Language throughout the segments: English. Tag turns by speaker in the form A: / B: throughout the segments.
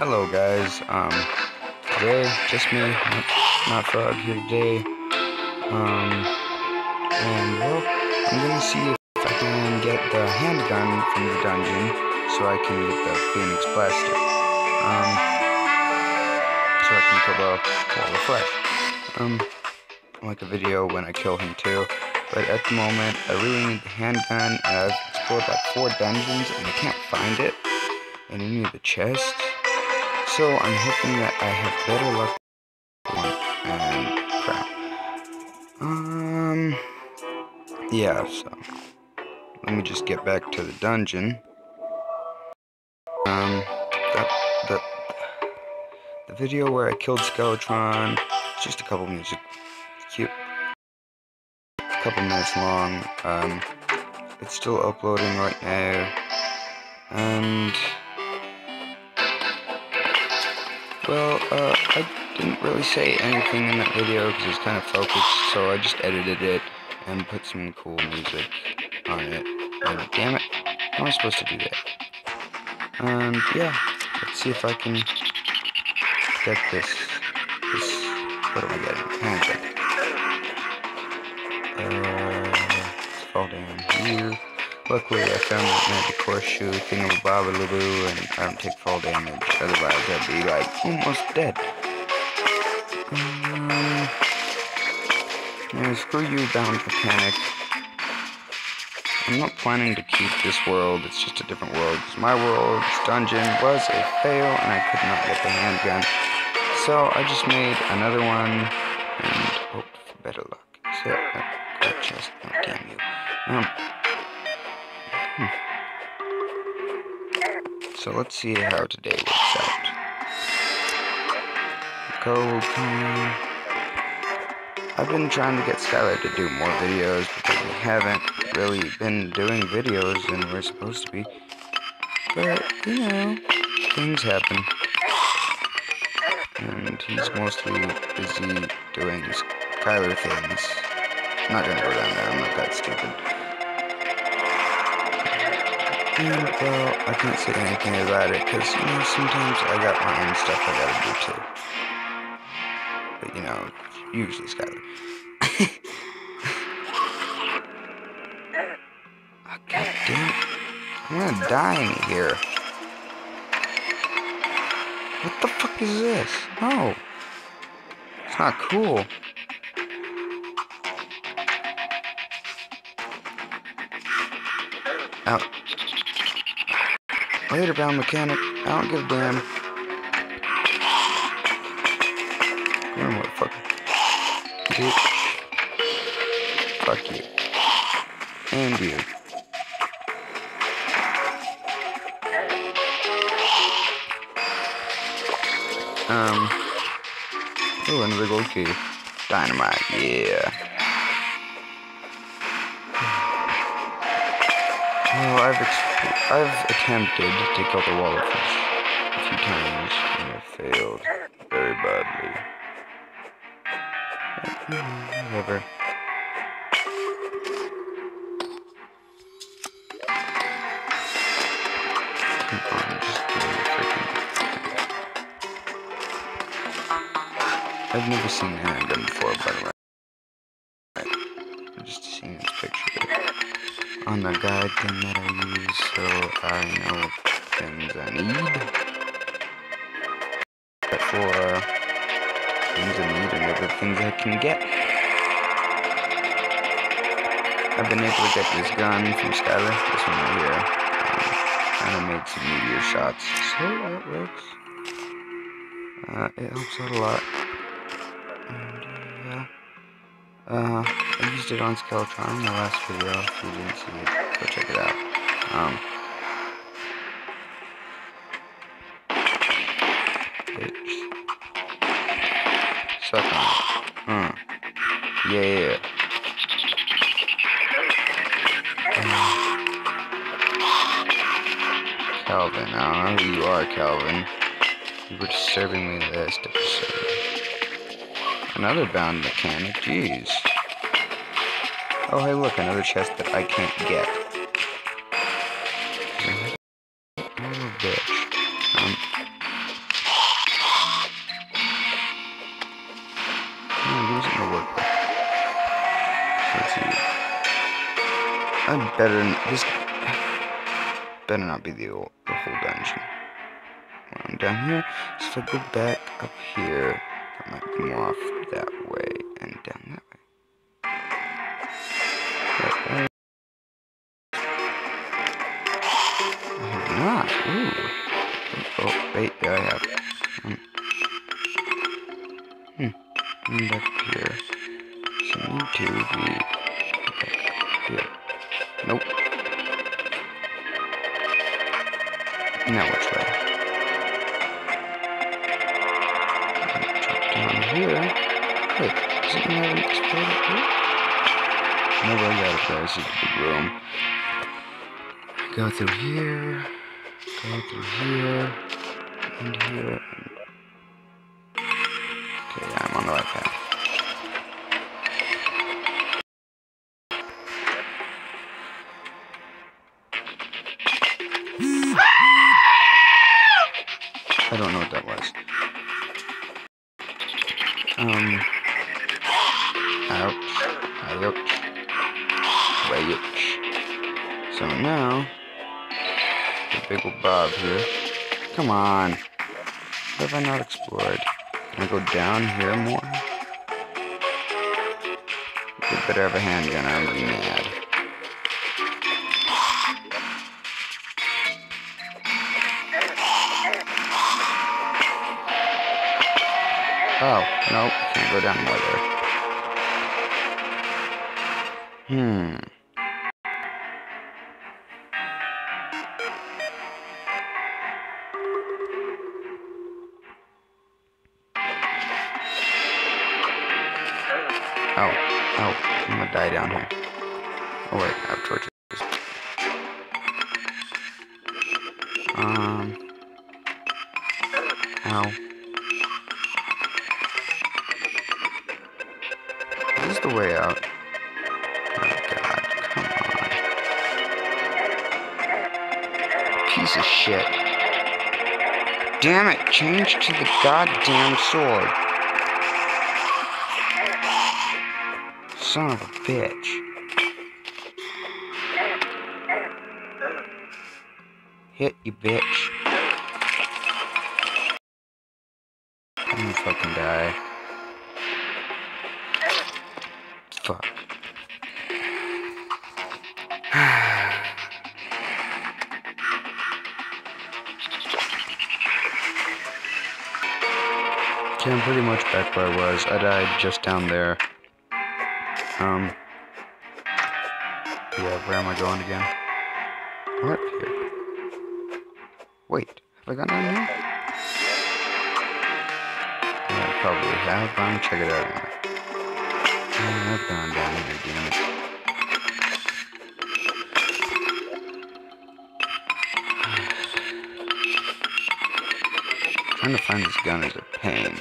A: Hello guys, today, just me, not Frog here today, and well, I'm gonna see if I can get the handgun from the dungeon, so I can get the Phoenix Blaster, so I can kill the wall of flesh, I'll make a video when I kill him too, but at the moment, I really need the handgun, and I've explored like 4 dungeons, and I can't find it in any of the chests. So I'm hoping that I have better luck and crap. Yeah, so let me just get back to the dungeon. The video where I killed Skeletron, it's just a couple minutes long. It's still uploading right now, and well, I didn't really say anything in that video because it was kind of focused, so I just edited it and put some cool music on it. And damn it, how am I supposed to do that? And yeah, let's see if I can get this. What am I getting? Handgun. Let's fall down here. Luckily, I found that magic horseshoe thingamabobbalaboo, and I don't take fall damage. Otherwise, I'd be like almost dead. Yeah, screw you, bound mechanic. I'm not planning to keep this world. It's just a different world. Because my world's dungeon was a fail, and I could not get the handgun. So I just made another one and hoped for better luck. So, that chest. Oh, damn you. So let's see how today works out. Cold time. I've been trying to get Skylar to do more videos because we haven't really been doing videos and we're supposed to be. But, you know, things happen. And he's mostly busy doing Skylar things. I'm not gonna go down there, I'm not that stupid. And, well, I can't say anything about it, because, you know, sometimes I got my own stuff I gotta do, too. But, you know, usually Skylar. Oh, God damn it. I'm gonna die in here. What the fuck is this? No. It's not cool. Out. Later, bound mechanic. I don't give a damn. Come on, motherfucker. Dude. Fuck you. And you. Oh, another gold key. Dynamite, yeah. Well, I've attempted to kill the wall of fish a few times, and I've failed very badly. Whatever. Come on, just give me a freaking... I've never seen a handgun before, by the way. I've just seen this picture on the guide thing that I use, so I know things I need. But for things I need and other things I can get. I've been able to get this gun from Skylar, this one right here, and I made some meteor shots, so that works. It helps out a lot. And, yeah. I used it on Skeletron in the last video. If you didn't see it, go check it out. Bitch. Suck on it. Yeah. Calvin, I don't know who you are, Calvin. You were disturbing me last episode. Another bound mechanic, jeez. Oh, hey, look, another chest that I can't get. Oh, bitch. This better not be the whole dungeon. When I'm down here, so if I go back up here, I might be more off that way and down that way. I have not. Ooh. Oh, wait, yeah, I have. I'm back here. So I need to be back here. Nope. Now which way? Jump down here. Wait, does it have an exploder here? No, I got it there. This is the big room. Go through here. Go through here. And here. Okay, yeah, I'm on the right path. I don't know what that was. Ouch. Ouch. So now, the big old Bob here. Come on. What have I not explored? Can I go down here more? They better have a handgun, I'm gonna be mad. Oh, no, can't go down more there. Oh, I'm gonna die down here. Oh wait, I have torches. Ow. Is this the way out? Oh god, come on. Piece of shit. Damn it, change to the goddamn sword. Son of a bitch. Hit, you bitch. I'm gonna fucking die. Fuck. Okay, I'm pretty much back where I was. I died just down there. Yeah, where am I going again? What? Here. Wait, have I gone down here? I probably have, but I'm gonna check it out anyway. I've gone down here, damn it. Trying to find this gun is a pain.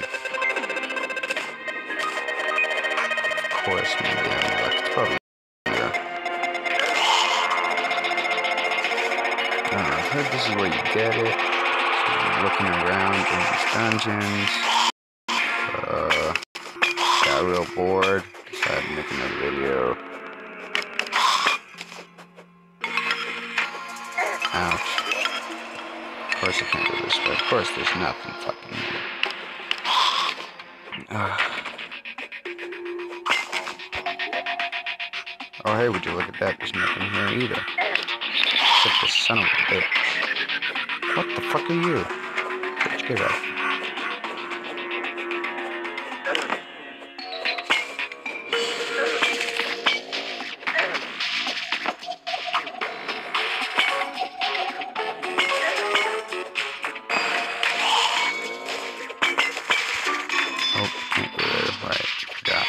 A: Of course, maybe I'm like, it's probably here. I don't know, I've heard this is where you get it. So you're looking around in these dungeons. Got real bored. Decided to make another video. Ouch. Of course I can't go this way. Of course there's nothing fucking here. Oh hey, would you look at that? There's nothing here either. Except this son of a bitch. What the fuck are you? Bitch, get up. Oh, can't go there. Right, forgot.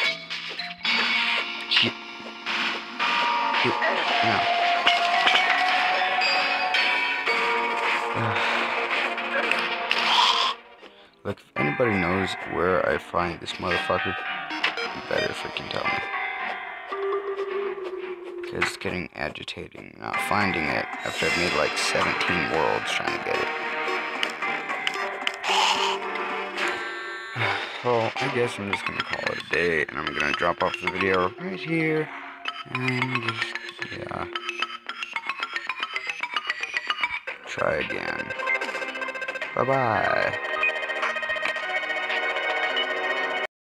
A: Shit. Now. Look, if anybody knows where I find this motherfucker, you better freaking tell me. Because it's getting agitating not finding it after I've made like 17 worlds trying to get it. Well, I guess I'm just gonna call it a day, and I'm gonna drop off the video right here, and just, yeah. try again. Bye-bye.